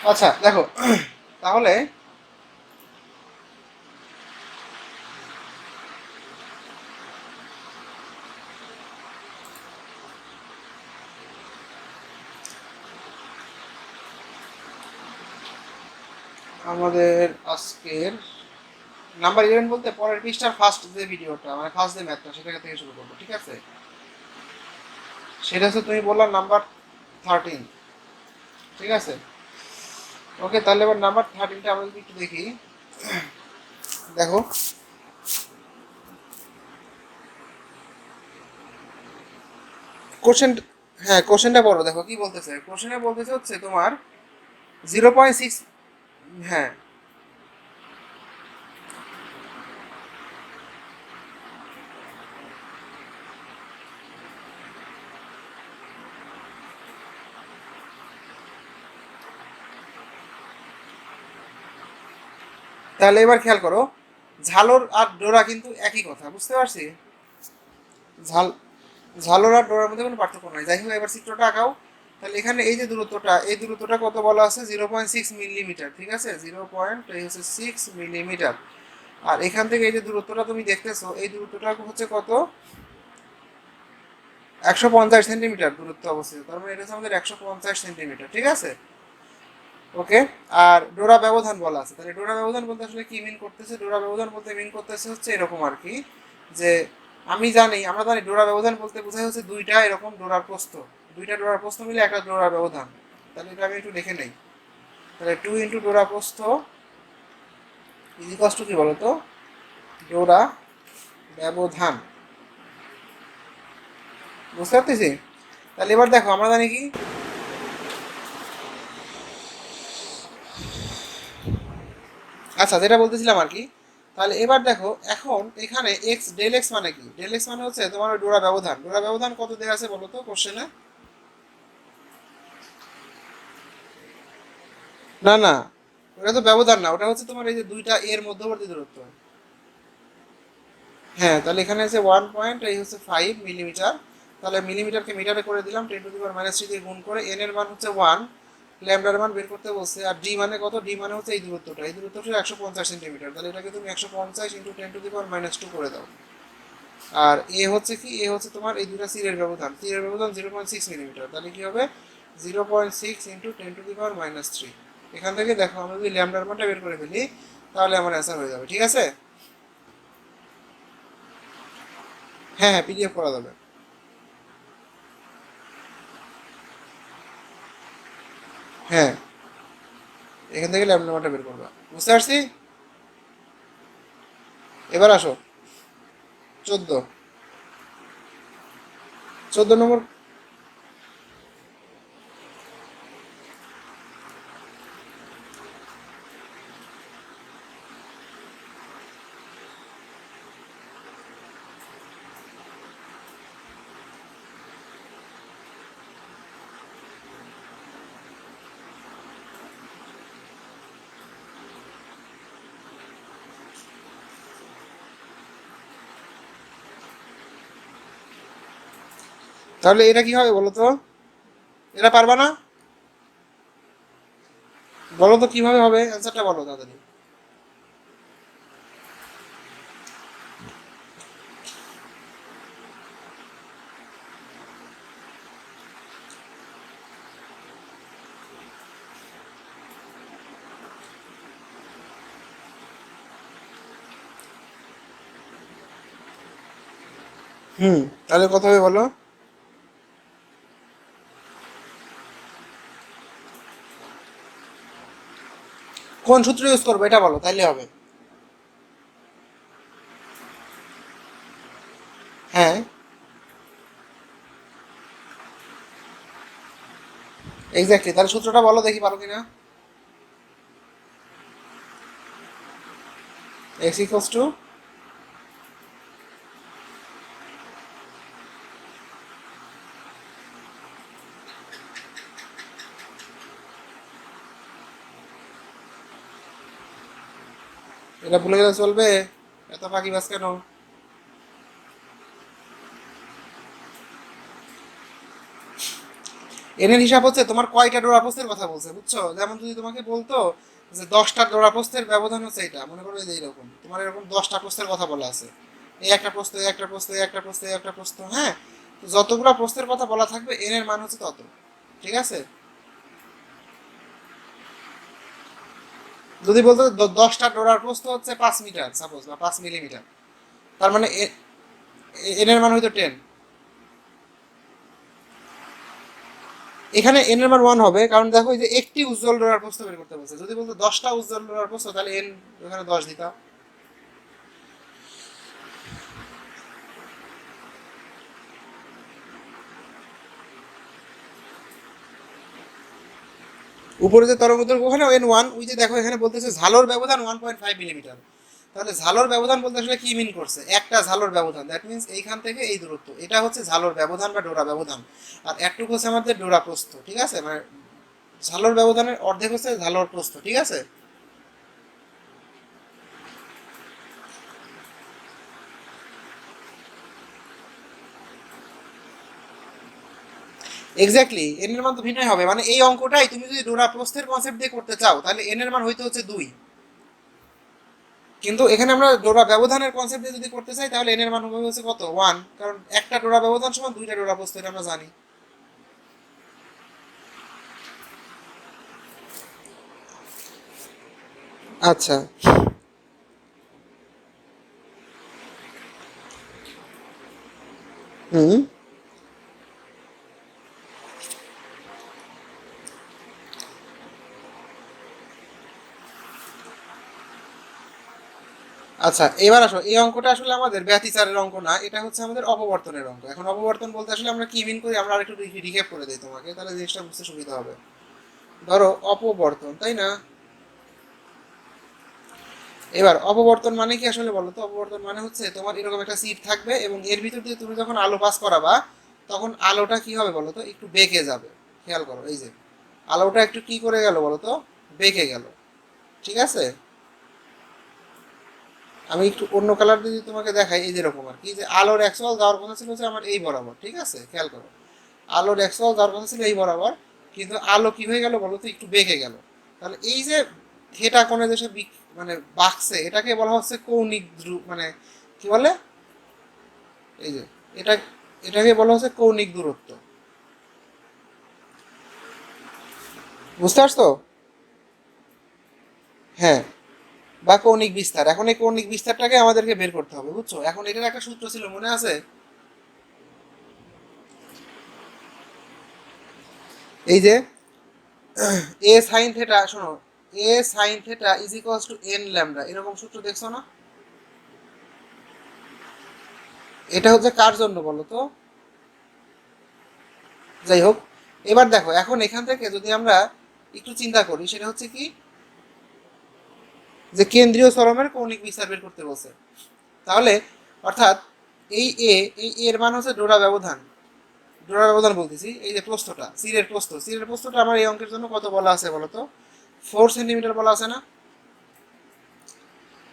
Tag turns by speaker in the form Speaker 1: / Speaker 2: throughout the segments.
Speaker 1: আচ্ছা দেখো, তাহলে আমাদের আজকের নাম্বার 11 বলতে পরের পৃষ্ঠার ফার্স্ট যে ভিডিওটা, মানে ফার্স্ট যে ম্যাথটা, সেটা থেকে শুরু করবো, ঠিক আছে? সেটা হচ্ছে তুমি বললাম নাম্বার 13, ঠিক আছে? ওকে, তাহলে এবার নাম্বার 13টা আমরা যদি একটু দেখি। দেখো, কোশ্চেন, হ্যাঁ কোশ্চেনটা বলো, দেখো কি বলতেছে। কোশ্চেনে বলতেছে হচ্ছে তোমার 0.6, হ্যাঁ তাহলে এবার খেয়াল করো, ঝালর আর ডোরা কিন্তু একই কথা, বুঝতে পারছি? ঝাল ঝালর আর ডোরার মধ্যে কোনো পার্থক্য নাই। যাই হোক, এবার চিত্রটা আঁকাও। তাহলে এখানে এই যে দূরত্বটা, এই দূরত্বটা কত বলা আছে? 0.6 মিলিমিটার, ঠিক আছে? 0.6 মিলিমিটার। আর এখান থেকে এই যে দূরত্বটা তুমি দেখতেছো, এই দূরত্বটা হচ্ছে কত? 150 সেন্টিমিটার দূরত্ব অবস্থিত। তার মানে এটা হচ্ছে আমাদের 150 সেন্টিমিটার, ঠিক আছে? ওকে। আর ডোরা ব্যবধান বলা আছে, তাহলে ডোরা ব্যবধান বলতে আসলে কি মিন করতেছে? ডোরা ব্যবধান বলতে মিন করতেছে হচ্ছে এরকম আর কি, যে আমরা জানি ডোরা ব্যবধান বলতে বোঝায় হচ্ছে দুইটা এরকম ডোরার প্রস্থ, দুইটা ডোরার প্রস্থ মিলে একটা ডোরা ব্যবধান। তাহলে এটা আমি একটু দেখে নেই। তাহলে 2 ইন্টু ডোরা প্রস্থ ইজিকস টু কি বলতো? ডোরা ব্যবধান, বুঝতে পারতেছি? তাহলে এবার দেখো, আমরা জানি কি, আচ্ছা যেটা বলতেছিলাম আর কি। তাহলে এবার দেখো, এখন এখানে এক্স, ডেল এক্স মানে কি? ডেল এক্স মানে হচ্ছে তোমার ওই ডোরা ব্যবধান। ডোরা ব্যবধান কত দেওয়া আছে বলো তো কোশ্চেনে? না না, ওটা তো ব্যবধান না, ওটা হচ্ছে তোমার এই যে দুইটা এর মধ্যবর্তী দূরত্ব। হ্যাঁ, তাহলে এখানে আছে 1 পয়েন্ট, এই হচ্ছে 5 মিলিমিটার। তাহলে মিলিমিটারকে মিটারে করে দিলাম, 10⁻³ দিয়ে গুণ করে। এন এর মান হচ্ছে 1, ল্যামডার মান বের করতে বলছে। আর ডি মানে কত? ডি মানে হচ্ছে এই দূরত্বটা, এই দূরত্বটা 150 সেন্টিমিটার। তাহলে এটাকে তুমি 150 × 10⁻² করে দাও। আর এ হচ্ছে কি? এ হচ্ছে তোমার এই দুটা তীরের ব্যবধান, তীরের ব্যবধান 0.6 মিলিমিটার। তাহলে কি হবে? 0.6 × 10⁻³ এখান থেকে দেখো, আমরা যদি ল্যামডার মানটা বের করে ফেলি, তাহলে আমার অ্যান্সার হয়ে যাবে, ঠিক আছে? হ্যাঁ হ্যাঁ, পিডিএফ করা যাবে। হ্যাঁ, এখান থেকে ল্যামডার মানটা বের করবা, বুঝতে পারছি? এবার আসো 14, 14 নম্বর। তাহলে এটা কি হবে বলো তো? এটা পারবা না? বলো তো কিভাবে হবে, অ্যান্সারটা বলো তাড়াতাড়ি। হুম, তাহলে কত হবে বলো? কোন সূত্র ইউজ করবো এটা বলো, তাইলে হবে। হ্যাঁ, এক্স্যাক্টলি। তাহলে সূত্রটা বলো দেখি, পারো কিনা। x = এটা ভুলে গেলে চলবে? এত ফাঁকি বাস কেন? এন এর হিসাব হচ্ছে তোমার কয়টা ডোরা পোস্টের কথা বলছে, বুঝছো? যেমন যদি তোমাকে বলতো যে 10টা ডোরা পোস্টের ব্যবধান হচ্ছে এটা, মনে করো যে এইরকম তোমার এরকম 10টা পোস্টের কথা বলা আছে, এই একটা প্রস্থ, এই একটা প্রস্থ, এই একটা প্রস্থ, এই একটা প্রস্থ, হ্যাঁ? তো যতগুলো প্রস্থের কথা বলা থাকবে এন এর মান হচ্ছে তত, ঠিক আছে? যদি বলতো 10টা ডোরার প্রস্থ হচ্ছে 5 মিটার সাপোজ, বা 5 মিলিমিটার, তার মানে এন এর মান হয়তো 10। এখানে এন এর মান 1 হবে, কারণ দেখো এই যে একটি উজ্জ্বল ডোরার প্রস্থ বের করতে বলছে। যদি বলতো 10টা উজ্জ্বল ডোরার প্রস্থ, তাহলে এন এখানে 10 দিতাম। উপরে যে তরঙ্গ দৈর্ঘ্য ওখানে N1, ওই যে দেখো এখানে বলতেছে ঝালর ব্যবধান 1.5 মিলিমিটার। তাহলে ঝালর ব্যবধান বলতে আসলে কি মিন করছে? একটা ঝালর ব্যবধান, দ্যাট মিনস এইখান থেকে এই দূরত্ব, এটা হচ্ছে ঝালর ব্যবধান বা ডোরা ব্যবধান। আর একটুকু হচ্ছে আমাদের ডোরা প্রস্থ, ঠিক আছে? মানে ঝালর ব্যবধানের অর্ধেক হচ্ছে ঝালর প্রস্থ, ঠিক আছে? এক্স্যাক্টলি, এন এর মান তো ভিন্নই হবে। মানে এই অঙ্কটাই তুমি যদি ডোরা প্রস্থের কনসেপ্ট দিয়ে করতে চাও, তাহলে এন এর মান হইতে হচ্ছে 2। কিন্তু এখানে আমরা ডোরা ব্যবধানের কনসেপ্ট দিয়ে যদি করতে চাই, তাহলে এন এর মান হবে হচ্ছে কত? 1, কারণ একটা ডোরা ব্যবধান সমান 2টা ডোরা প্রস্থ, এটা আমরা জানি। আচ্ছা। হুম। আচ্ছা, এবার আসো, এই অঙ্কটা আসলে আমাদের ব্যতিচারের অঙ্ক না, এটা হচ্ছে আমাদের অপবর্তনের অঙ্ক। এখন অপবর্তন বলতে আসলে আমরা কি মিন করি, আমরা আরেকটু রিক্যাপ করে দিই তোমাকে, তাহলে জিনিসটা বুঝতে সুবিধা হবে। ধরো অপবর্তন, তাই না? এবার অপবর্তন মানে কি আসলে বলো তো? অপবর্তন মানে হচ্ছে তোমার এরকম একটা সিট থাকবে, এবং এর ভিতর দিয়ে তুমি যখন আলো পাস করাবা, তখন আলোটা কি হবে বলো তো? একটু বেঁকে যাবে। খেয়াল করো, এই যে আলোটা একটু কি করে গেল বলো তো? বেঁকে গেল, ঠিক আছে? আমি একটু অন্য কালার দিয়ে যদি তোমাকে দেখাই, এই যেরকম আর কি, যে আলোর অ্যাকচুয়াল যাওয়ার কথা ছিল হচ্ছে আমার এই বরাবর, ঠিক আছে? খেয়াল করো, আলোর অ্যাকচুয়াল যাওয়ার কথা ছিল এই বরাবর, কিন্তু আলো কি হয়ে গেল বলো তো? একটু বেঁকে গেল। তাহলে এই যে থিটা কোণে যে সে মানে বাঁকছে, এটাকে বলা হচ্ছে কৌণিক মানে কি বলে, এই যে এটা, এটাকে বলা হচ্ছে কৌণিক দূরত্ব। বুঝতে পারছো? হ্যাঁ, বা কৌণিক বিস্তার। এখন এই কৌণিক বিস্তারটাকে আমাদেরকে বের করতে হবে, বুঝছো? এখন এটার একটা সূত্র ছিল, মনে আছে? এই যে এ সাইন থেটা, শোনো, a sine theta is equals to n lambda, এরকম সূত্র দেখছো না? এটা হচ্ছে কার জন্য বলো তো? যাই হোক, এবার দেখো, এখন এখান থেকে যদি আমরা একটু চিন্তা করি, সেটা হচ্ছে কি, যে কেন্দ্রীয় চরমের কৌণিক বিস্তার বের করতে বলছে। তাহলে অর্থাৎ এই এ, এই এর মান হচ্ছে ডোরা ব্যবধান। ডোরা ব্যবধান বলতেছি, এই যে প্রস্থটা, সিরের প্রস্থ, সিরের প্রস্থটা আমার এই অঙ্কের জন্য কত বলা আছে বলো তো? 4 সেন্টিমিটার বলা আছে না?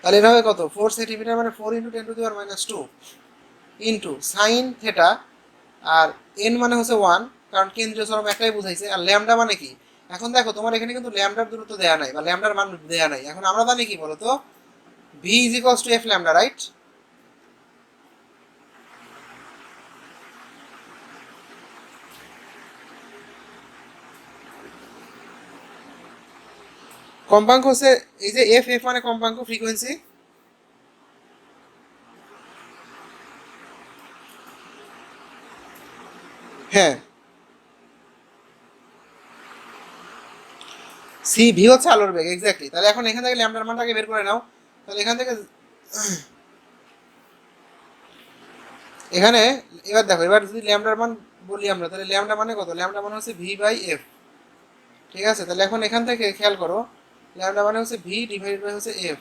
Speaker 1: তাহলে এটা হবে কত? 4 সেন্টিমিটার, মানে 4 × 10⁻², ইন্টু সাইন থেটা। আর এন মানে হচ্ছে 1, কারণ কেন্দ্রীয় চরম একটাই বুঝাইছে। আর ল্যামডা মানে কি? এখন দেখো, তোমার এখানে কিন্তু ল্যামডার দূরত্ব দেয়া নাই, বা ল্যামডার মান দেয়া নাই। এখন আমরা জানি কি বলতো? V is equals two F lambda, right? কম্পাঙ্ক হচ্ছে এই যে এফ, এফ মানে কম্পাঙ্ক, ফ্রিকোয়েন্সি। হ্যাঁ, সি, ভি হচ্ছে আলোর বেগ, এক্স্যাক্টলি। তাহলে এখন এখান থেকে ল্যামডার মানটাকে বের করে নাও। তাহলে এখান থেকে এখানে, এবার দেখো, এবার যদি ল্যামডার মান বলি আমরা, তাহলে ল্যামডা মানে কত? ল্যামডা মানে হচ্ছে ভি বাই এফ, ঠিক আছে? তাহলে এখন এখান থেকে খেয়াল করো, ল্যামডা মানে হচ্ছে ভি ডিভাইড বাই হচ্ছে এফ।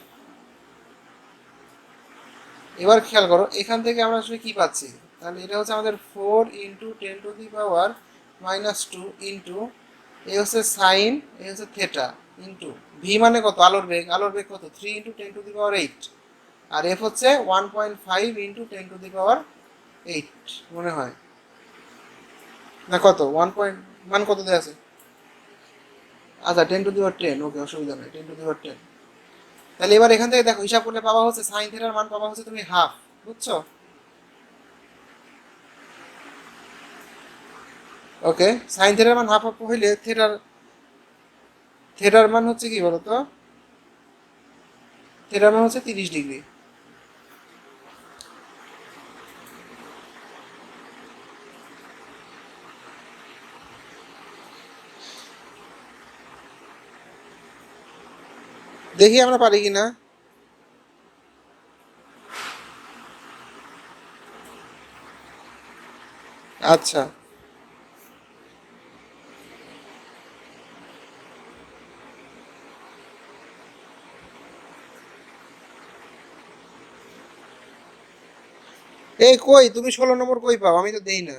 Speaker 1: এবার খেয়াল করো, এখান থেকে আমরা আসলে কি পাচ্ছি? তাহলে এটা হচ্ছে আমাদের 4 × 10⁻² ইন্টু এ হচ্ছে সাইন, এ হচ্ছে থেটা, ইন্টু ভি মানে কত? আলোর বেগ, আলোর বেগ কত? 3 × 10⁻8। আর এফ হচ্ছে 1.5 × 10⁻8 মনে হয়, না কত? 1. মান কত দেওয়া আছে? আচ্ছা 10^10, ওকে, অসুবিধা নেই, 10^10। তাহলে এবার এখান থেকে দেখো হিসাব করলে পাওয়া হচ্ছে সাইন থিটার মান পাওয়া হচ্ছে তুমি হাফ, বুঝছো? ওকে, সাইন থিটার মান হাফ হাফ হইলে থিটার মান হচ্ছে কি বলতো? থিটার মান হচ্ছে 30 ডিগ্রি। দেখি আমরা পারি কিনা। আচ্ছা, এই কই তুমি 16 নম্বর কই পাও? আমি তো দেই না।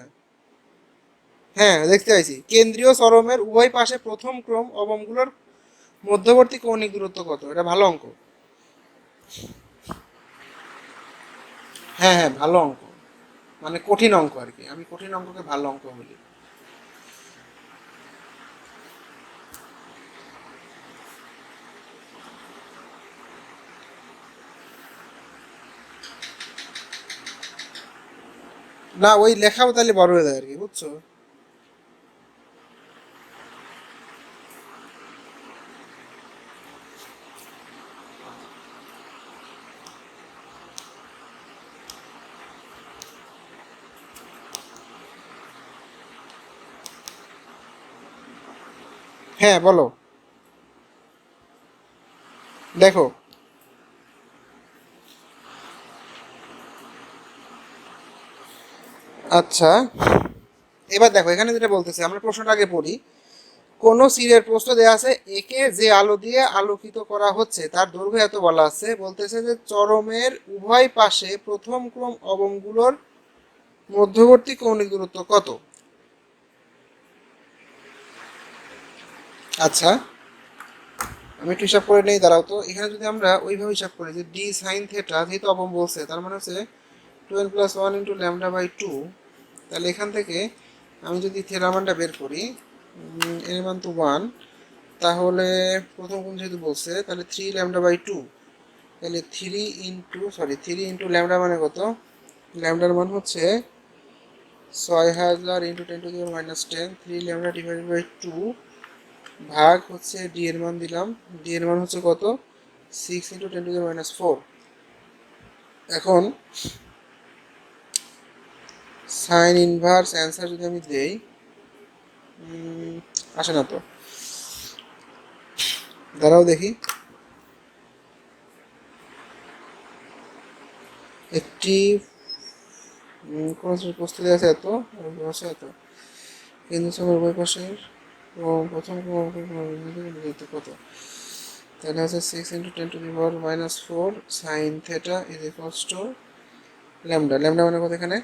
Speaker 1: হ্যাঁ, দেখতে পাইছি, কেন্দ্রীয় চরমের উভয় পাশে প্রথম ক্রম অবয়বগুলোর মধ্যবর্তী কৌণিক দূরত্ব কত? এটা ভালো অঙ্ক। হ্যাঁ হ্যাঁ, ভালো অঙ্ক, মানে কঠিন অঙ্ক আর কি, আমি কঠিন অঙ্ককে ভালো অঙ্ক বলি। না, ওই লেখাও তাহলে বড় হয়ে যায় আর কি, বুঝছো? হ্যাঁ বলো। দেখো, আচ্ছা, এবার দেখো এখানে যেটা বলতেছে, আমরা প্রশ্নটা আগে পড়ি। কোন সিরের প্রশ্ন দেওয়া আছে, একে যে আলো দিয়ে আলোকিত করা হচ্ছে তার দৈর্ঘ্য এত বলা আছে, বলতেছে যে চরমের উভয় পাশে প্রথম ক্রম অবয়বগুলোর মধ্যবর্তী কৌণিক দূরত্ব কত? আচ্ছা, আমি একটু হিসাব করে নেই, দাঁড়াও তো। এখানে যদি আমরা ওইভাবে হিসাব করি যে ডি সাইন থেটা, যেহেতু অবয়ব বলছে তার মানে হচ্ছে 12+1 × λ/2, তাহলে এখান থেকে আমি যদি থেটা মানটা বের করি, এর মান তো 1, তাহলে প্রথম কোণ যেহেতু বলছে তাহলে 3λ/2, তাহলে 3 ইন্টু ল্যামডা মানে কত? ল্যামডার মান হচ্ছে 6000 × 10⁻⁻10, 3λ/2 ভাগ হচ্ছে ডি এর মান দিলাম, ডি এর মান হচ্ছে কত? 6 × 10⁻⁴। এখন সাইন ইনভার্স অ্যান্সার যদি আমি দেই, আসে না তো, দাঁড়াও দেখি। একটি কোন প্রস্তুতি আছে এত, আছে এত, কেন্দ্র সমের উভয় পাশের প্রথম কত? তাহলে হচ্ছে 6 × 10⁻⁴ sign theta is equals two lambda. Lambda মানে কত এখানে?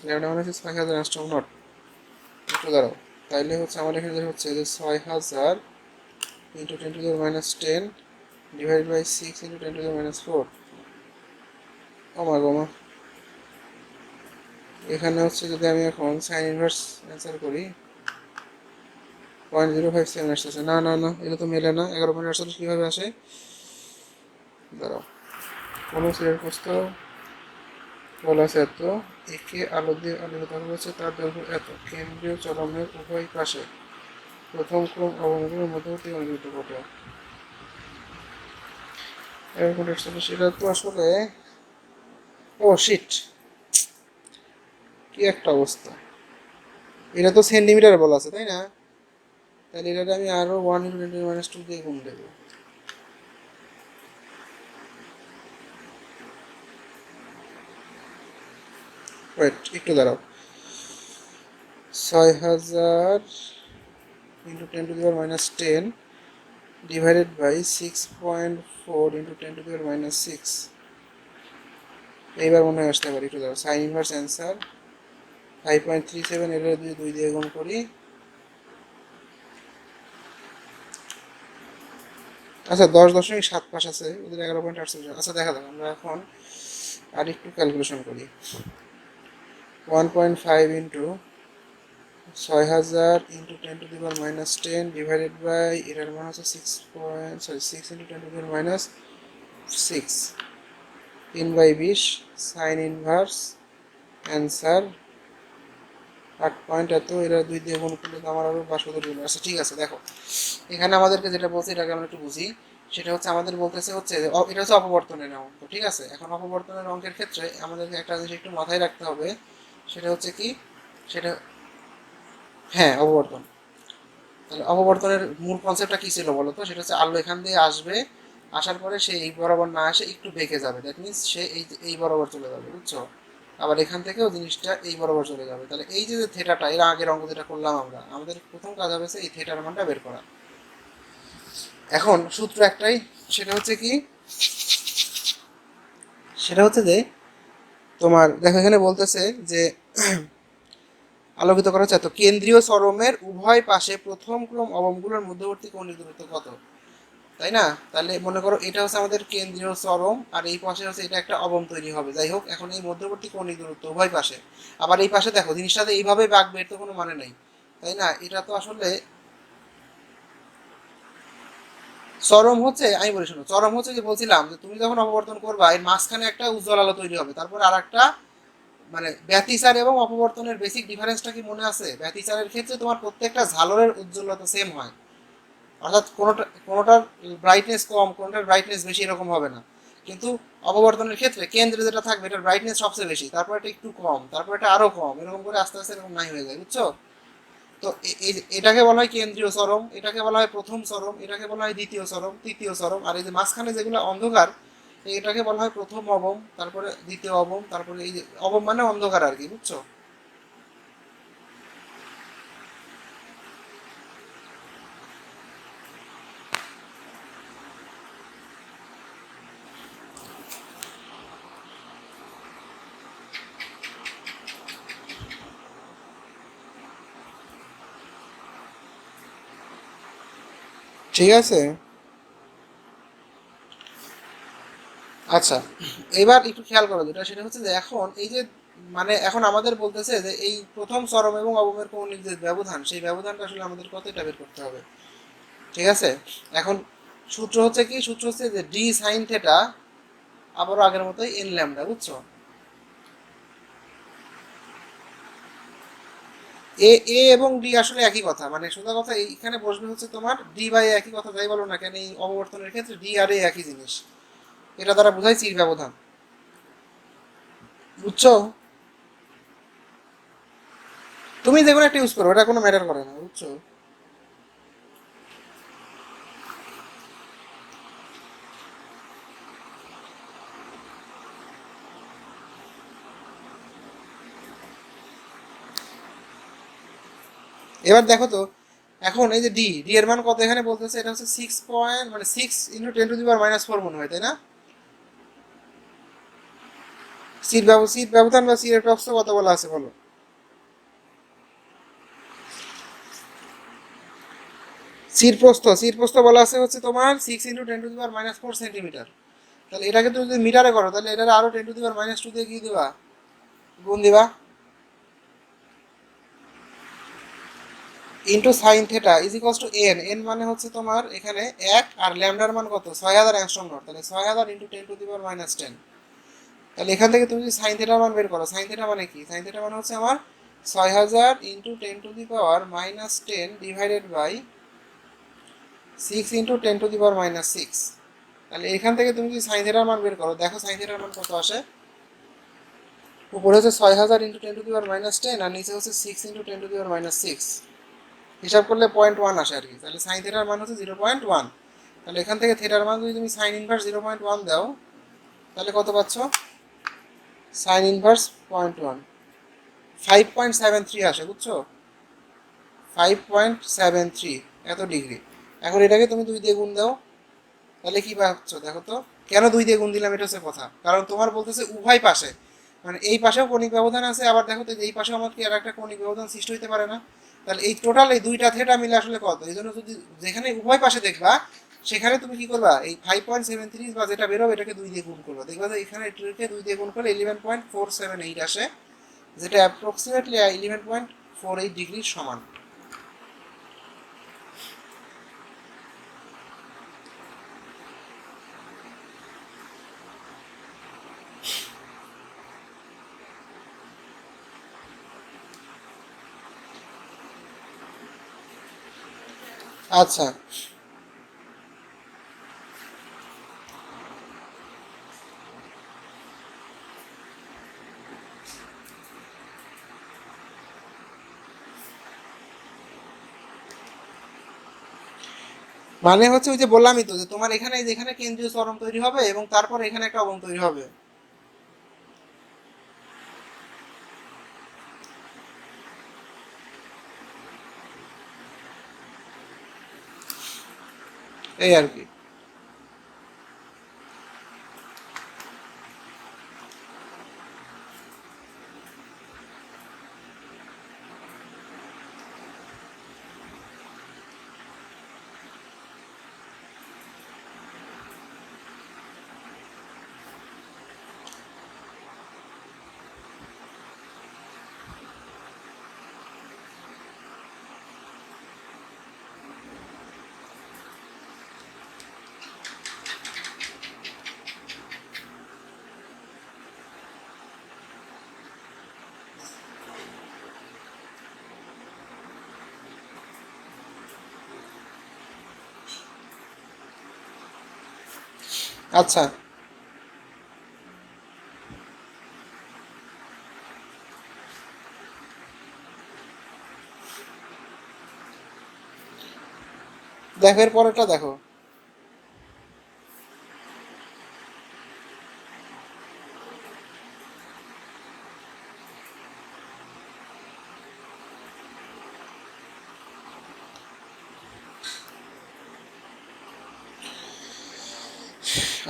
Speaker 1: ল্যামডা মানে হচ্ছে 6000 একটু দাঁড়াও। তাইলে হচ্ছে আমার এখানে হচ্ছে যে 6000 × 10⁻10 ডিভাইড বাই 6 × 10⁻⁴। মা এখানে হচ্ছে যদি আমি এখন সাইন ইনভার্স অ্যান্সার করি, 0.057 আসতেছে। না না না, এটা তো মেলে না। 11.48 কীভাবে আসে? দাঁড়াও, কোনো সিলের প্রস্থ বলা আছে এত, একে আলো দিয়ে আলোকিত করা হচ্ছে তার দৈর্ঘ্য এত, কেন্দ্রীয় চরমের উভয় পাশে প্রথম ক্রম অবয়বগুলোর মধ্যবর্তী অনুযুক্ত কত? 11.48, এটা তো আসলে, ও শিট, কি একটা অবস্থা! এটা তো সেন্টিমিটার বলা আছে, তাই না? তাহলে এটাকে আমি আরো 1 × 10⁻² দিয়ে গুণ দেবো। ওয়েট, একটু দাঁড়াও। 6000 × 10⁻10 ডিভাইডেড বাই 6.4 × 10⁻6। এইবার মনে হয় আসতে পারে, একটু দাঁড়াও। সাইন ইনভার্স অ্যান্সার 5.37, এটা যদি 2 দিয়ে গুণ করি, আচ্ছা 10.7 পাশ আছে, ওদের 11.8। আচ্ছা দেখা যাক, আমরা এখন আর একটু ক্যালকুলেশন করি। 1.5 × 6000 ইন্টু 10⁻10 ডিভাইডেড বাই, এটার মান হচ্ছে 6 3/20 সাইন ইনভার্স অ্যান্সার 8 এত, এরা 2 দিয়ে গুণ করলে তো আমার আরও 500 চলে আসছে। ঠিক আছে, দেখো এখানে আমাদেরকে যেটা বলছে এটাকে আমরা একটু বুঝি। সেটা হচ্ছে আমাদের বলতেছে হচ্ছে যে এটা হচ্ছে অপবর্তনের অঙ্ক। ঠিক আছে, এখন অপবর্তনের অঙ্কের ক্ষেত্রে আমাদেরকে একটা জিনিস একটু মাথায় রাখতে হবে। সেটা হচ্ছে কি, সেটা হ্যাঁ অপবর্তন। তাহলে অপবর্তনের মূল কনসেপ্টটা কী ছিল বলো তো? সেটা হচ্ছে আলো এখান দিয়ে আসবে, আসার পরে সে এই বরাবর না আসে একটু বেঁকে যাবে, দ্যাট মিনস সে এই বরাবর চলে যাবে, বুঝছো? আবার এখান থেকেও জিনিসটা এই বরাবর চলে যাবে। তাহলে এই যে থিটাটা, এর আগের অঙ্ক যেটা করলাম আমরা, আমাদের প্রথম কাজ হবে এই থিটার মানটা বের করা। এখন সূত্র একটাই, সেটা হচ্ছে কি, সেটা হচ্ছে যে তোমার দেখো এখানে বলতেছে যে আলোকিত করা হচ্ছে তো কেন্দ্রীয় সরমের উভয় পাশে প্রথম ক্রম অবমগুলোর মধ্যবর্তী কৌণিক দূরত্ব কত, তাই না? তাহলে মনে করো এটা হচ্ছে আমাদের কেন্দ্রীয় চরম, আর এই পাশে হচ্ছে এটা একটা অবম তৈরি হবে। যাই হোক, এখন এই মধ্যবর্তী কৌণিক দূরত্ব উভয় পাশে, আবার এই পাশে দেখো জিনিসটাতে এইভাবে বাঁকবে, এর তো কোনো মানে নেই, তাই না? এটা তো আসলে চরম হচ্ছে, আমি বলি শোনো, চরম হচ্ছে যে বলছিলাম যে তুমি যখন অপবর্তন করবা এর মাঝখানে একটা উজ্জ্বল আলো তৈরি হবে, তারপর আর একটা মানে ব্যতিচার এবং অপবর্তনের বেসিক ডিফারেন্সটা কি মনে আছে? ব্যতিচারের ক্ষেত্রে তোমার প্রত্যেকটা ঝালরের উজ্জ্বলতা সেম হয়, অর্থাৎ কোনোটার ব্রাইটনেস কম, কোনোটার ব্রাইটনেস বেশি, এরকম হবে না। কিন্তু অপবর্তনের ক্ষেত্রে কেন্দ্রে যেটা থাকবে এটার ব্রাইটনেস সবচেয়ে বেশি, তারপর এটা একটু কম, তারপর এটা আরো কম, এরকম করে আস্তে আস্তে এরকম নাই হয়ে যায়, বুঝছো? তো এটাকে বলা হয় কেন্দ্রীয় চরম, এটাকে বলা হয় প্রথম চরম, এটাকে বলা হয় দ্বিতীয় চরম, তৃতীয় চরম, আর এই যে মাঝখানে যেগুলো অন্ধকার এটাকে বলা হয় প্রথম অবম, তারপরে দ্বিতীয় অবম, তারপরে এই যে অবম মানে অন্ধকার আর কি, বুঝছো? ঠিক আছে, আচ্ছা এবার একটু খেয়াল করো যেটা, সেটা হচ্ছে যে এখন এই যে মানে এখন আমাদের বলতেছে যে এই প্রথম চরম এবং অবমের কৌণিক যে ব্যবধান, সেই ব্যবধানটা আসলে আমাদের কত, এটা বের করতে হবে। ঠিক আছে, এখন সূত্র হচ্ছে কি, সূত্র হচ্ছে যে ডি সাইন থেটা, আবারও আগের মতোই এন ল্যামডা, বুঝছো? এ এ এবং ডি আসলে একই কথা, মানে সোজা কথা এইখানে বসবে হচ্ছে তোমার ডি বাই একই কথা, যাই বলো না কেন এই অববর্তনের ক্ষেত্রে ডি আর এ একই জিনিস, এটা দ্বারা বোঝায় চির ব্যবধান, বুঝছো? তুমি যে কোনো একটা ইউজ করো, এটা কোনো ম্যাটার করে না, বুঝছো? এবার দেখো তো, এখন এই যে ডি ডি এর মান কত এখানে বলতেছে, এটা হচ্ছে 6 মানে 6 × 10⁻⁴ মনে হয়, তাই না? সিট ব্যবধান বা সিট এর প্রস্থ কত বলা আছে বলো? সিট প্রস্থ বলা আছে হচ্ছে তোমার 6 × 10⁻⁴ তাহলে এটাকে তুমি যদি মিটারে করো তাহলে এটা আরো 10⁻² দিয়ে কি দিবা, গুণ দিবা, into sign theta is equals to N, N মানে হচ্ছে তোমার এখানে এক, আর ল্যামডার মান কত, 6000 অ্যাংস্ট্রম নট, তাহলে 6000 × 10⁻⁻10। তাহলে এখান থেকে তুমি যদি সাইন থেটার মান বের করো, সাইন থেটা মানে কি, সাইন থেটা মানে হচ্ছে আমার 6000 × 10⁻10 ডিভাইডেড বাই 6 × 10⁻6। তাহলে এখান থেকে তুমি যদি সাইন থেটার মান বের করো, দেখো সাইন থেটার মান কত আসে। উপরে হচ্ছে 6000 × 10⁻10 আর নিচে হচ্ছে 6 × 10⁻6, হিসাব করলে 0.1 আসে আর কি। তাহলে সাইন থেটার মান হচ্ছে 0.1। তাহলে এখান থেকে থেটার মান যদি তুমি সাইন ইনভার্স 0.1 দাও তাহলে কত পাচ্ছ, সাইন ইনভার্স 0.1, 5.73 আসে, বুঝছো? 5.73 এত ডিগ্রি। এখন এটাকে তুমি 2 দিয়ে গুণ দাও, তাহলে কি পাচ্ছ দেখো তো? কেন 2 দিয়ে গুণ দিলাম এটা হচ্ছে কথা, কারণ তোমার বলতেছে উভয় পাশে, মানে এই পাশেও কৌণিক ব্যবধান আছে, আবার দেখো তো এই পাশেও আমার কি আর একটা কৌণিক ব্যবধান সৃষ্টি হইতে পারে না? তাহলে এই টোটাল এই দুইটা থেটা মিলে আসলে কত, এই জন্য যদি যেখানে উভয় পাশে দেখবা সেখানে তুমি কি করবা, এই 5.73 বা যেটা বেরোবে এটাকে 2 দিয়ে গুণ করবা, দেখবা যে এখানে এটাকে 2 দিয়ে গুণ করলে 11.478 আসে, যেটা অ্যাপ্রক্সিমেটলি ডিগ্রির সমান। আচ্ছা, মানে হচ্ছে ওই যে বললামই তো যে তোমার এখানে যেখানে কেন্দ্রীয় চরম তৈরি হবে এবং তারপর এখানে একটা অবম তৈরি হবে। এই আর কি। আচ্ছা, দেখো এর পরেরটা দেখো।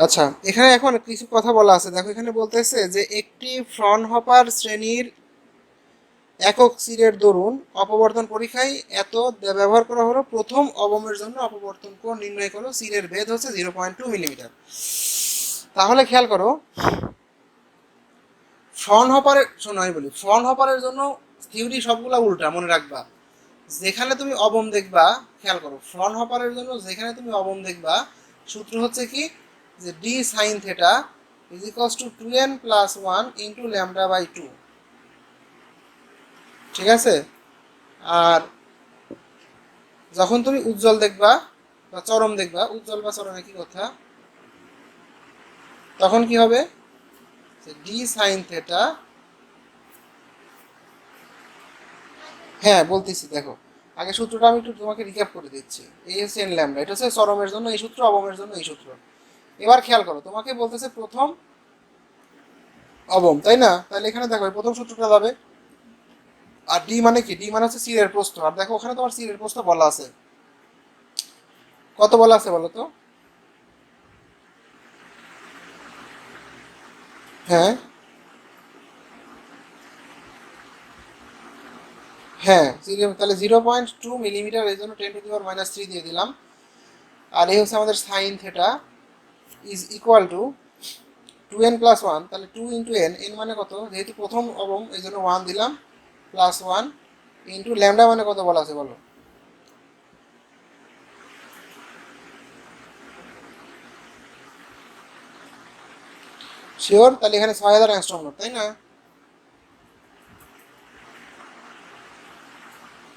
Speaker 1: আচ্ছা, এখানে এখন কিছু কথা বলা আছে, দেখো এখানে বলতেছে যে একটি ফ্রনহপার শ্রেণীর একক সিরের দরুন অপবর্তন পরীক্ষায় এত ব্যবহার করা হলো। প্রথম অবমের জন্য অপবর্তন কোণ নির্ণয় করো, সিরের ভেদ হচ্ছে 0.2 মিলিমিটার। তাহলে খেয়াল করো, ফ্রনহপারের, শোনো আমি বলি, ফ্রনহপারের জন্য থিওরি সবগুলা উল্টা, মনে রাখবা। যেখানে তুমি অবম দেখবা, খেয়াল করো, ফ্রনহপারের জন্য যেখানে তুমি অবম দেখবা, সূত্র হচ্ছে কি, যে d sine theta is equals to 2n+1 into λ/2। ঠিক আছে? আর যখন তুমি উজ্জ্বল দেখবা বা চরম দেখবা, উজ্জ্বল বা চরম একই কথা, তখন কি হবে, ডি সাইন থেটা, হ্যাঁ বলতেছি দেখো, আগে সূত্রটা আমি একটু তোমাকে রিক্যাপ করে দিচ্ছি। এই হচ্ছে এন ল্যামডা, এটা হচ্ছে চরমের জন্য এই সূত্র, অবমের জন্য এই সূত্র। এবার খেয়াল করো, তোমাকে বলতেছে প্রথম অবম, তাই না? তাহলে এখানে দেখো প্রথম সূত্রটা যাবে। আর ডি মানে কি? ডি মানে হচ্ছে সিরের প্রস্থ। আর দেখো ওখানে তোমার সিরের প্রস্থ বলা আছে, কত বলা আছে বলো তো? হ্যাঁ, হ্যাঁ, তাহলে 0.2 মিলিমিটার, এই জন্য 10⁻³ দিয়ে দিলাম। আর এই হচ্ছে আমাদের sign theta is equal to 2n+1, তাহলে 2 × n, মানে কত, যেহেতু প্রথম অবম এই জন্য 1 দিলাম, +1 ইন্টু ল্যামডা মানে কত বলা আছে বলো? শিওর? তাহলে এখানে 6000 অ্যাংস্ট্রম নোট, তাই না?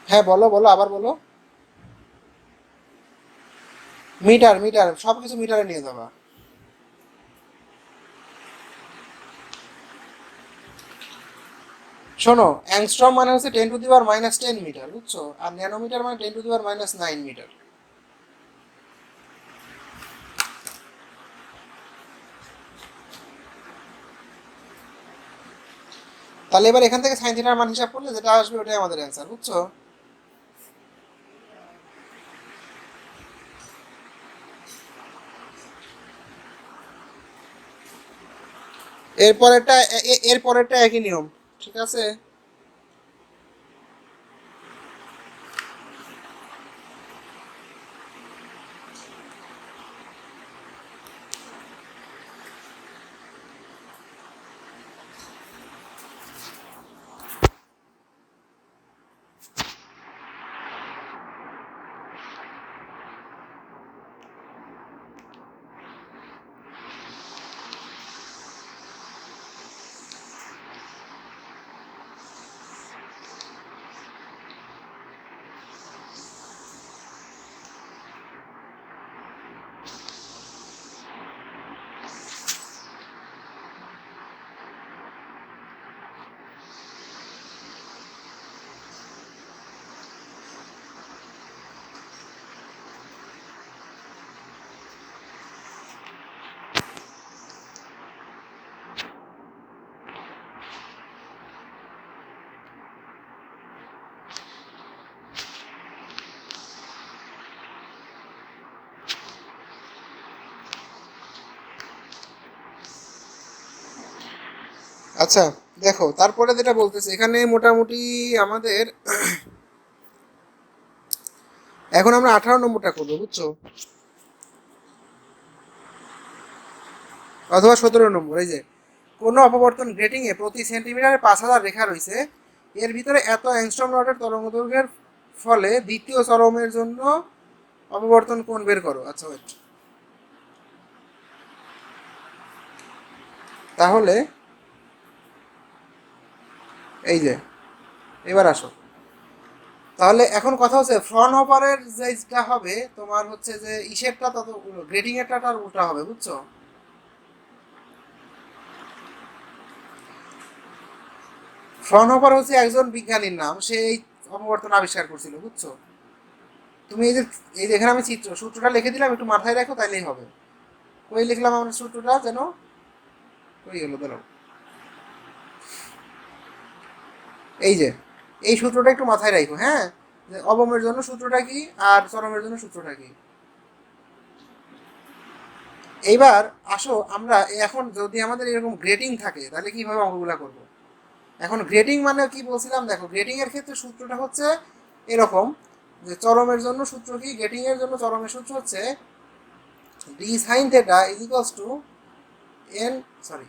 Speaker 1: হ্যাঁ বলো বলো, আবার বলো। মিটার, মিটার, সব কিছু মিটারে নিয়ে যাবা। শোনো, অ্যাংস্ট্রম মানে হচ্ছে 10⁻10 মিটার, বুঝছো? আর ন্যানোমিটার মানে 10⁻৯ মিটার। তাহলে এবার এখান থেকে সাইন থিটার মান হিসাব করলে যেটা আসবে ওটাই আমাদের অ্যান্সার, বুঝছো? এরপরেরটা এরপরেরটা একই নিয়ম, ঠিক আছে? আচ্ছা, দেখো তারপরে যেটা বলতেছে এখানে মোটামুটি আমাদের এখন আমরা 18 নম্বরটা করবো, বুঝছো, অথবা 17 নম্বর। এই যে কোনো অপবর্তন গ্রেটিং এ প্রতি সেন্টিমিটারে 5,000 রেখা রয়েছে, এর ভিতরে এত অ্যাংস্ট্রম রডের তরঙ্গ দৈর্ঘ্যের ফলে দ্বিতীয় চরমের জন্য অপবর্তন কোণ বের করো। আচ্ছা ওয়েট, তাহলে এই যে এবার আসো, তাহলে এখন কথা হচ্ছে ফ্রন্ট হপারের যেটা হবে তোমার হচ্ছে যে ইসেরটা তত গ্রেটিং এরটা তার উল্টা হবে, বুঝছো। ফ্রন্ট হপার হচ্ছে একজন বিজ্ঞানীর নাম, সে এই অপবর্তন আবিষ্কার করছিল, বুঝছো। তুমি এই যে এখানে আমি সূত্রটা লিখে দিলাম, একটু মাথায় রাখো তাইলেই হবে। কই লিখলাম আমরা সূত্রটা যেন, কই গেল দাঁড়াও, এই যে এই সূত্রটা একটু মাথায় রাখো, হ্যাঁ, যে অবমের জন্য সূত্রটা কি আর চরমের জন্য সূত্রটা কি। এইবার আসো আমরা এখন যদি আমাদের এরকম গ্রেটিং থাকে তাহলে কিভাবে অঙ্কগুলা করব। এখন গ্রেটিং মানে কি বলছিলাম, দেখো গ্রেটিং এর ক্ষেত্রে সূত্রটা হচ্ছে এরকম, যে চরমের জন্য সূত্র কি, গ্রেটিং এর জন্য চরমের সূত্র হচ্ছে d sine theta is equals to n, sorry,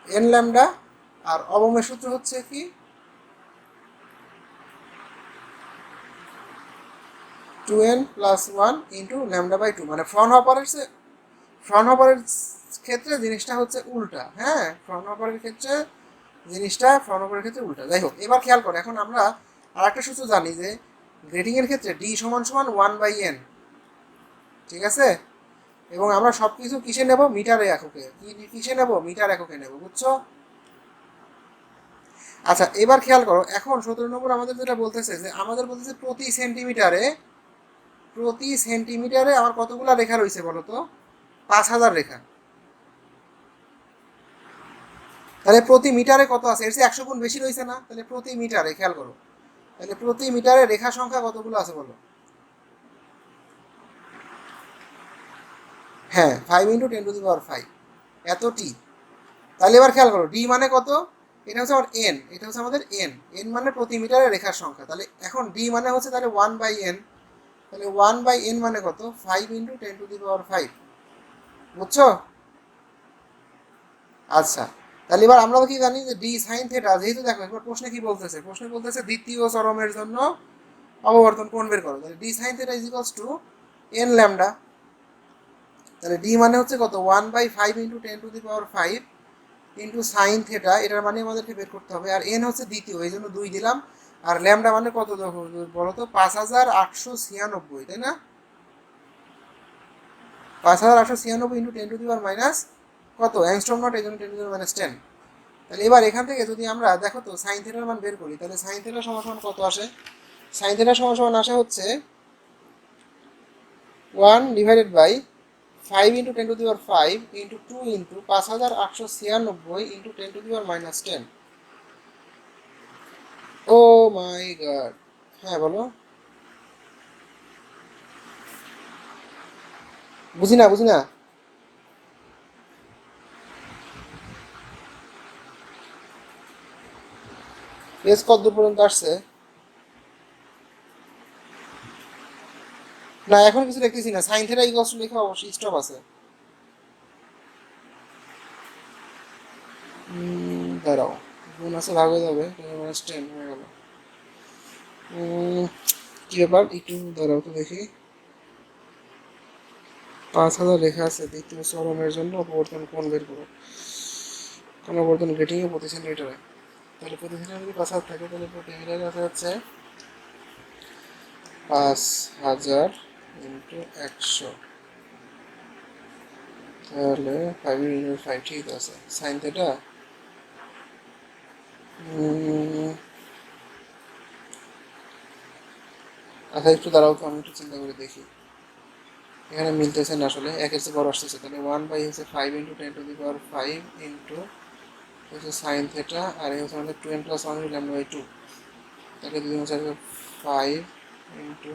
Speaker 1: n lambda, আর অবমের সূত্র হচ্ছে কি 2n+1 ইন্টু ল্যামডা বাই 2। মানে ফ্রন্ট হপারের ক্ষেত্রে জিনিসটা হচ্ছে উল্টা, হ্যাঁ, ফ্রন্ট হপারের ক্ষেত্রে উল্টা। যাই হোক, এবার খেয়াল করো, এখন আমরা আর একটা সূত্র জানি যে গ্রেডিং এর ক্ষেত্রে ডি সমান সমান 1/n, ঠিক আছে। এবং আমরা সব কিছু কিসে নেব, মিটারে এককে, কিসে নেব, মিটার এককে নেব, বুঝছো। আচ্ছা এবার খেয়াল করো, এখন 17 নম্বর আমাদের যেটা বলতেছে যে আমাদের বলতেছে প্রতি সেন্টিমিটারে আমার কতগুলা রেখা রয়েছে বলো তো, 5,000 রেখা। তাহলে প্রতি মিটারে কত আছে, এর চেয়ে 100 গুণ বেশি রয়েছে না, তাহলে প্রতি মিটারে খেয়াল করো, তাহলে প্রতি মিটারে রেখা সংখ্যা কতগুলো আছে বলো। হ্যাঁ, 5 × 10⁵ এত টি। তাহলে এবার খেয়াল করো, ডি মানে কত, এটা হচ্ছে আমার এন, এটা হচ্ছে আমাদের এন, এন মানে প্রতি মিটারে রেখার সংখ্যা। তাহলে এখন ডি মানে হচ্ছে তাহলে 1/n, তাহলে 1/n মানে কত, 5 × 10⁵, বুঝছো। আচ্ছা, তাহলে এবার আমরা কি জানি যে ডি সাইন থেটা, যেহেতু দেখো এবার প্রশ্নে বলতেছে দ্বিতীয় চরমের জন্য অপবর্তন কোণ বের করো, তাহলে D sine theta is equals to n lambda. তাহলে ডি মানে হচ্ছে কত, 1/5 × 10⁵ ইন্টু সাইন থেটা, এটার মানে আমাদেরকে বের করতে হবে। আর এন হচ্ছে দ্বিতীয়, এই জন্য 2 দিলাম। আর ল্যামডা মানে কত বলো তো, 5,896, তাই না, 5,896 ইন্টু 10⁻⁻, কত অ্যাংস্ট্রম নট, এই জন্য 10⁻⁻10। তাহলে এবার এখান থেকে যদি আমরা দেখো তো সাইন থিটার মান বের করি, তাহলে সাইন থিটার সমান সমান কত আসে, সাইন থিটার সমান সমান আসে হচ্ছে 1/5 ইন্টু 2 ইন্টু 5,896 ইন্টু 10⁻⁻10। ও মাই গড, হ্যাঁ বলো, বুঝি না। পেজ কত দূর পর্যন্ত আসছে, না এখন কিছু লিখতেছি না, সাইন থিটা ইকুয়ালস টু লিখে অবশ্যই স্টপ আছে। দাঁড়াও, গুণ আছে, ভাগ হয়ে যাবে, 10⁻10 হয়ে গেল। কি ব্যাপার, একটু দাঁড়াও তো দেখি। 5,000 লেখা আছে, দ্বিতীয় চরমের জন্য অপবর্তন কোণ বের করো, কোন অপবর্তন গ্রেটিং এ প্রতি সেন্টিমিটারে। তাহলে প্রতি সেন্টিমিটার যদি 5,000 থাকে, তাহলে প্রতি মিটারে আছে হচ্ছে 5,000 ইন্টু 100, তাহলে 5 ঠিক আছে। সাইন থেটা, আচ্ছা একটু দাঁড়াও তো, আমি একটু চিন্তা করে দেখি, এখানে মিলতেছে না আসলে, একের চেয়ে বড় আসতেছে। তাহলে 1/5 ইন্টু হচ্ছে সাইন থেটা, আর এই হচ্ছে আমাদের 2n+1 ল্যামডা/2। তাহলে 2 হচ্ছে 5 ইন্টু,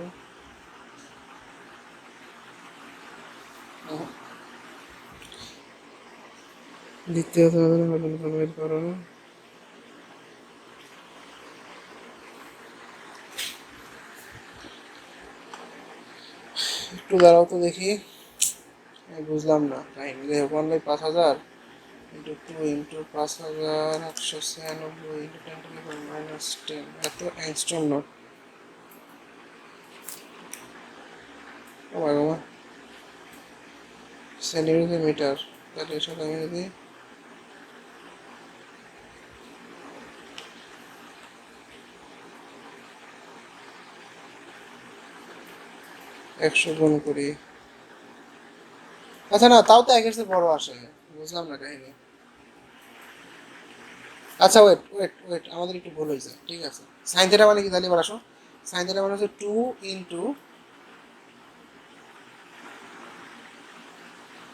Speaker 1: দ্বিতীয় বের করো, একটু দাঁড়াও তো দেখি, আমি বুঝলাম না কাহিনী। যাই হোক, 1/5000 ইন্টু 2 ইন্টু 5896 ইন্টু 10⁻⁻10, এত অ্যাংস্ট্রম নট। ও মা গো মা, সেন্টিমিটার মিটার, তাহলে এর সাথে আমি যদি 100 গুণ করি। আচ্ছা না, তাও তো একের চেয়ে বড় আসে, বুঝলাম না কাহিনী। আচ্ছা ওয়েট ওয়েট ওয়েট, আমাদের একটু ভুল হয়েছে, ঠিক আছে। সাইন থিটা মানে কি, তাহলে এবার আসো। সাইন থিটা মানে হচ্ছে 2 ইন্টু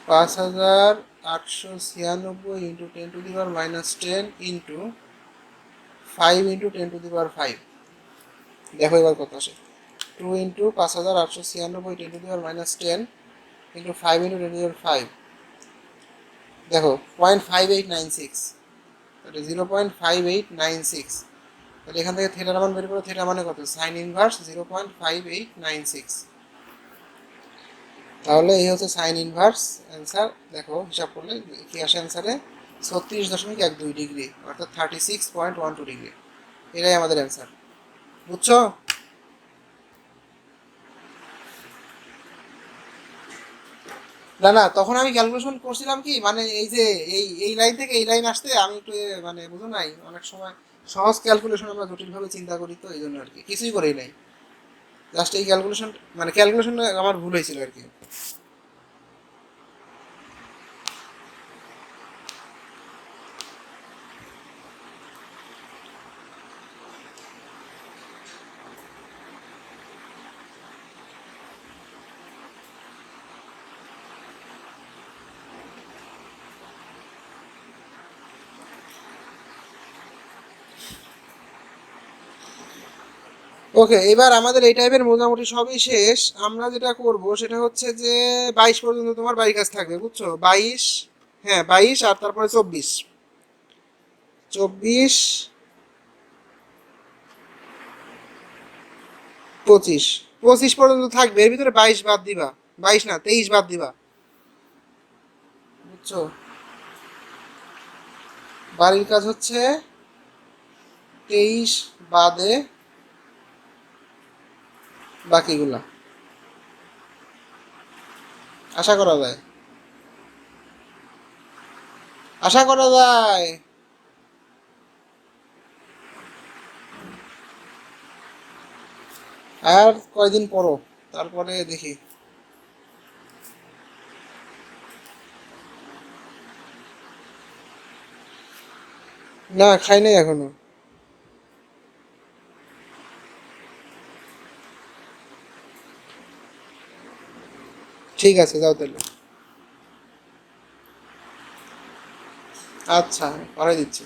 Speaker 1: 5896 ইন্টু 10⁻10 ইন্টু 5 ইন্টু 10⁻5। দেখো এবার কত আসে। 2 ইন্টু 5896 10⁻10 ইন্টু 5 ইন্টু 10⁻5। দেখো 0.5896, তাহলে 0.5896। তাহলে এখান থেকে থিটার মান বের করো, থিটা মানে কত, সাইন ইনভার্স 0.5896। তাহলে এই হচ্ছে সাইন ইনভার্স অ্যান্সার। দেখো হিসাব করলে কি আসে অ্যান্সারে, 36.12 ডিগ্রি, অর্থাৎ 36.12 ডিগ্রি। এটাই আমাদের অ্যান্সার, বুঝছো? না না, তখন আমি ক্যালকুলেশন করছিলাম কি, মানে এই যে এই লাইন থেকে এই লাইন আসতে আমি একটু মানে বুঝো নাই, অনেক সময় সহজ ক্যালকুলেশন আমরা জটিলভাবে চিন্তা করি, তো এই জন্য আর কি কিছুই করেই নাই। জাস্ট এই ক্যালকুলেশন, মানে ক্যালকুলেশন আমার ভুল হয়েছিল আর কি। ওকে, এবার আমাদের এই টাইপের মোটামুটি সবই শেষ। আমরা যেটা করব সেটা হচ্ছে যে 22 পর্যন্ত তোমার বাড়ির কাজ থাকবে, বুঝছো? 22, হ্যাঁ 22, আর তারপরে 24, 24, 25, 25 পর্যন্ত থাকবে। এর ভিতরে 22 বাদ দিবা, 22 না 23 বাদ দিবা, বুঝছো? বাড়ির কাজ হচ্ছে 23 বাদে বাকিগুলা, আশা করা যায়, আশা করা যায়। আর কয়দিন পরও, তারপরে দেখি। না খাই নাই এখনো। ঠিক আছে, যাও তাহলে। আচ্ছা, পাঠিয়ে দিচ্ছি।